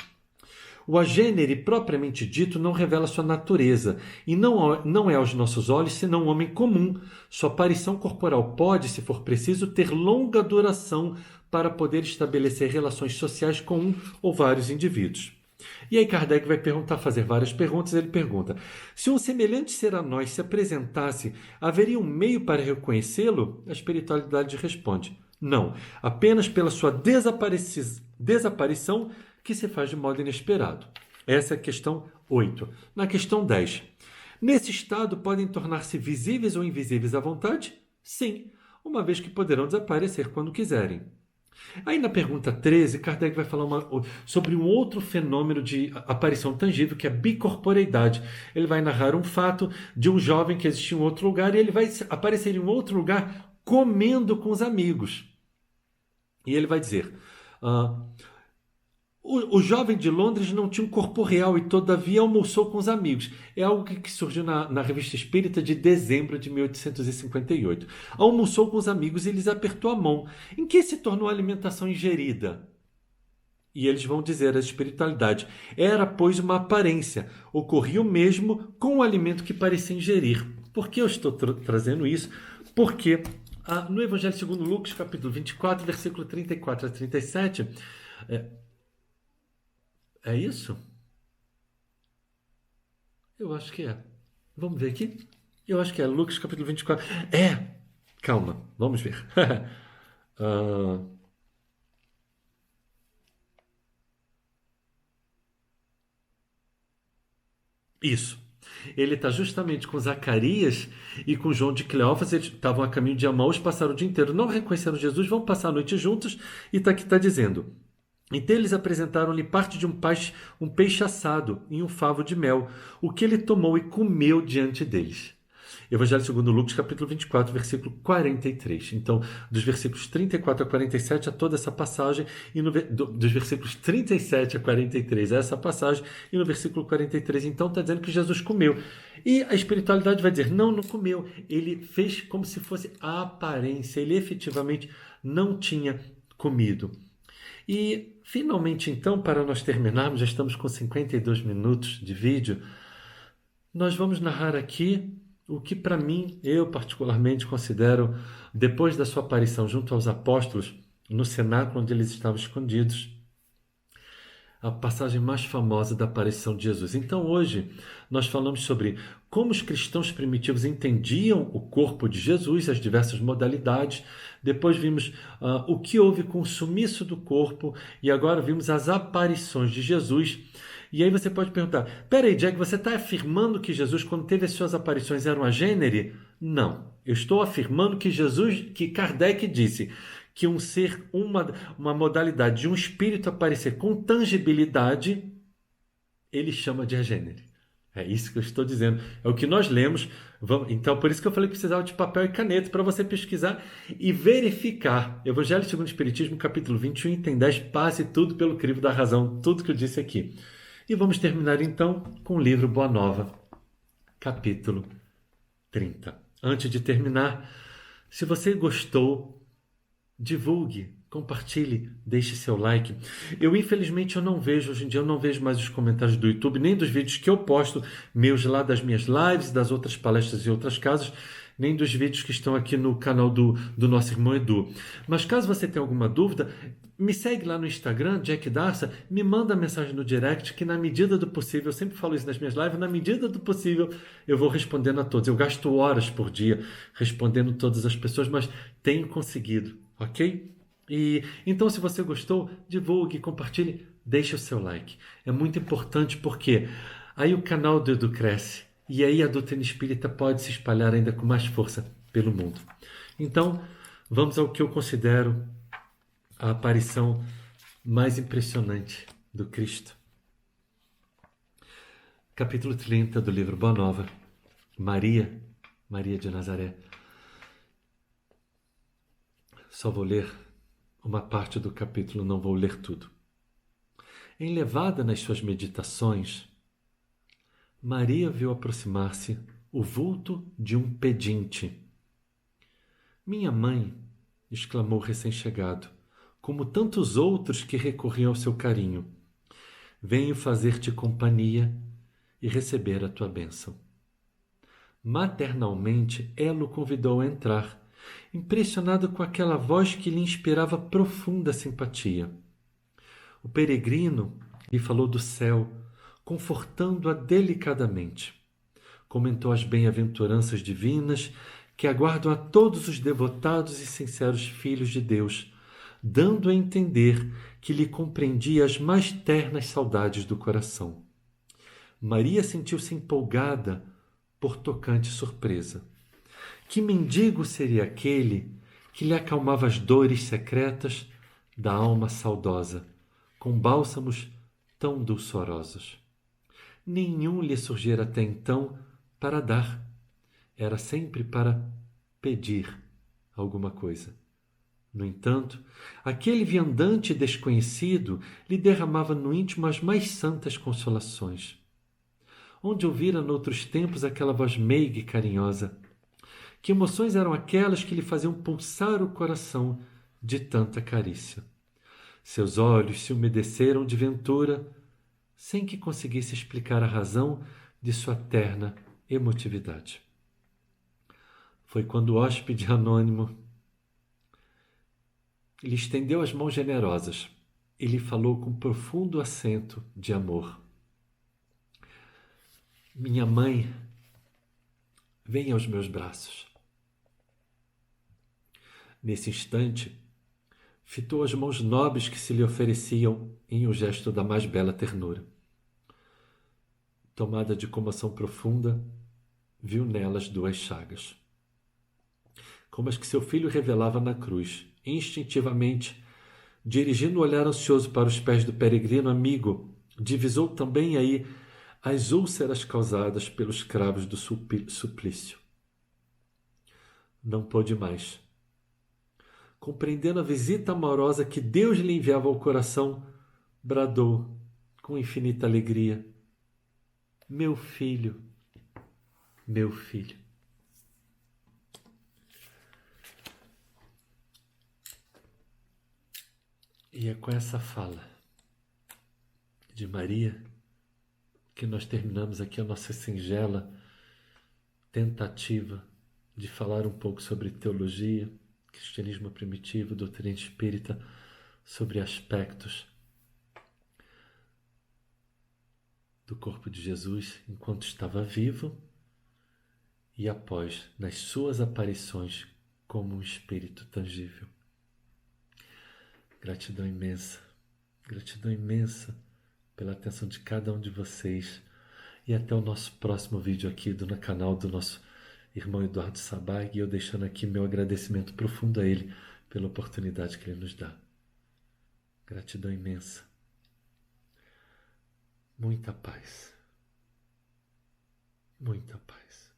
O agênere, propriamente dito, não revela sua natureza, e não é aos nossos olhos senão um homem comum. Sua aparição corporal pode, se for preciso, ter longa duração para poder estabelecer relações sociais com um ou vários indivíduos. E aí Kardec vai fazer várias perguntas. Ele pergunta: se um semelhante ser a nós se apresentasse, haveria um meio para reconhecê-lo? A espiritualidade responde: não, apenas pela sua desaparição que se faz de modo inesperado. Essa é a questão 8. Na questão 10. Nesse estado podem tornar-se visíveis ou invisíveis à vontade? Sim, uma vez que poderão desaparecer quando quiserem. Aí na pergunta 13, Kardec vai falar sobre um outro fenômeno de aparição tangível, que é a bicorporeidade. Ele vai narrar um fato de um jovem que existia em outro lugar e ele vai aparecer em um outro lugar comendo com os amigos. E ele vai dizer: o jovem de Londres não tinha um corpo real e todavia almoçou com os amigos. É algo que surgiu na Revista Espírita de dezembro de 1858. Almoçou com os amigos e lhes apertou a mão. Em que se tornou a alimentação ingerida? E eles vão dizer a espiritualidade: era, pois, uma aparência. Ocorria o mesmo com o alimento que parecia ingerir. Por que eu estou trazendo isso? Porque no Evangelho segundo Lucas, capítulo 24, versículo 34 a 37... É isso? Eu acho que é. Vamos ver aqui? Eu acho que é Lucas capítulo 24. É! Calma, vamos ver. Isso. Ele está justamente com Zacarias e com João de Cleófas. Eles estavam a caminho de Emaús, passaram o dia inteiro, não reconheceram Jesus, vão passar a noite juntos. E aqui está dizendo: então eles apresentaram-lhe parte de um peixe assado em um favo de mel, o que ele tomou e comeu diante deles. Evangelho segundo Lucas, capítulo 24, versículo 43. Então, dos versículos 34 a 47 a toda essa passagem, e dos versículos 37 a 43 a essa passagem, e no versículo 43, então, está dizendo que Jesus comeu. E a espiritualidade vai dizer: não comeu. Ele fez como se fosse a aparência, ele efetivamente não tinha comido. E, finalmente, então, para nós terminarmos, já estamos com 52 minutos de vídeo, nós vamos narrar aqui o que, para mim, eu particularmente considero, depois da sua aparição junto aos apóstolos, no cenáculo onde eles estavam escondidos, a passagem mais famosa da aparição de Jesus. Então, hoje, nós falamos sobre como os cristãos primitivos entendiam o corpo de Jesus, as diversas modalidades. Depois vimos o que houve com o sumiço do corpo. E agora vimos as aparições de Jesus. E aí você pode perguntar: peraí, Jack, você está afirmando que Jesus, quando teve as suas aparições, era um agênere? Não. Eu estou afirmando que Kardec disse que um ser, uma modalidade de um espírito aparecer com tangibilidade, ele chama de agênere. É isso que eu estou dizendo. É o que nós lemos. Então, por isso que eu falei que precisava de papel e caneta para você pesquisar e verificar. Evangelho segundo o Espiritismo, capítulo 21, item 10, passe tudo pelo crivo da razão, tudo que eu disse aqui. E vamos terminar, então, com o livro Boa Nova, capítulo 30. Antes de terminar, se você gostou, divulgue, compartilhe, deixe seu like. Infelizmente, hoje em dia, eu não vejo mais os comentários do YouTube, nem dos vídeos que eu posto, meus lá das minhas lives, das outras palestras e outras casas, nem dos vídeos que estão aqui no canal do nosso irmão Edu. Mas caso você tenha alguma dúvida, me segue lá no Instagram, Jack Darsa, me manda mensagem no direct, que na medida do possível, eu sempre falo isso nas minhas lives, na medida do possível eu vou respondendo a todos. Eu gasto horas por dia respondendo todas as pessoas, mas tenho conseguido, ok? E então, se você gostou, divulgue, compartilhe, deixe o seu like. É muito importante porque aí o canal do Edu cresce e aí a doutrina espírita pode se espalhar ainda com mais força pelo mundo. Então, vamos ao que eu considero a aparição mais impressionante do Cristo. Capítulo 30 do livro Boa Nova. Maria de Nazaré. Só vou ler uma parte do capítulo, não vou ler tudo. Enlevada nas suas meditações, Maria viu aproximar-se o vulto de um pedinte. Minha mãe, exclamou o recém-chegado, como tantos outros que recorriam ao seu carinho, venho fazer-te companhia e receber a tua bênção. Maternalmente, ela o convidou a entrar, impressionado com aquela voz que lhe inspirava profunda simpatia. O peregrino, lhe falou do céu, confortando-a delicadamente. Comentou as bem-aventuranças divinas que aguardam a todos os devotados e sinceros filhos de Deus, dando a entender que lhe compreendia as mais ternas saudades do coração. Maria sentiu-se empolgada por tocante surpresa. Que mendigo seria aquele que lhe acalmava as dores secretas da alma saudosa, com bálsamos tão dulçorosos? Nenhum lhe surgira até então para dar. Era sempre para pedir alguma coisa. No entanto, aquele viandante desconhecido lhe derramava no íntimo as mais santas consolações. Onde ouvira noutros tempos aquela voz meiga e carinhosa? Que emoções eram aquelas que lhe faziam pulsar o coração de tanta carícia? Seus olhos se umedeceram de ventura, sem que conseguisse explicar a razão de sua terna emotividade. Foi quando o hóspede anônimo lhe estendeu as mãos generosas e lhe falou com profundo acento de amor. Minha mãe, venha aos meus braços. Nesse instante, fitou as mãos nobres que se lhe ofereciam em um gesto da mais bela ternura. Tomada de comoção profunda, viu nelas duas chagas, como as que seu filho revelava na cruz. Instintivamente, dirigindo o olhar ansioso para os pés do peregrino amigo, divisou também aí as úlceras causadas pelos cravos do suplício. Não pôde mais. Compreendendo a visita amorosa que Deus lhe enviava ao coração, bradou com infinita alegria: meu filho, meu filho. E é com essa fala de Maria que nós terminamos aqui a nossa singela tentativa de falar um pouco sobre teologia, cristianismo primitivo, doutrina espírita, sobre aspectos do corpo de Jesus enquanto estava vivo e após, nas suas aparições como um espírito tangível. Gratidão imensa pela atenção de cada um de vocês e até o nosso próximo vídeo aqui no canal do nosso irmão Eduardo Sabag, e eu deixando aqui meu agradecimento profundo a ele pela oportunidade que ele nos dá. Gratidão imensa. Muita paz. Muita paz.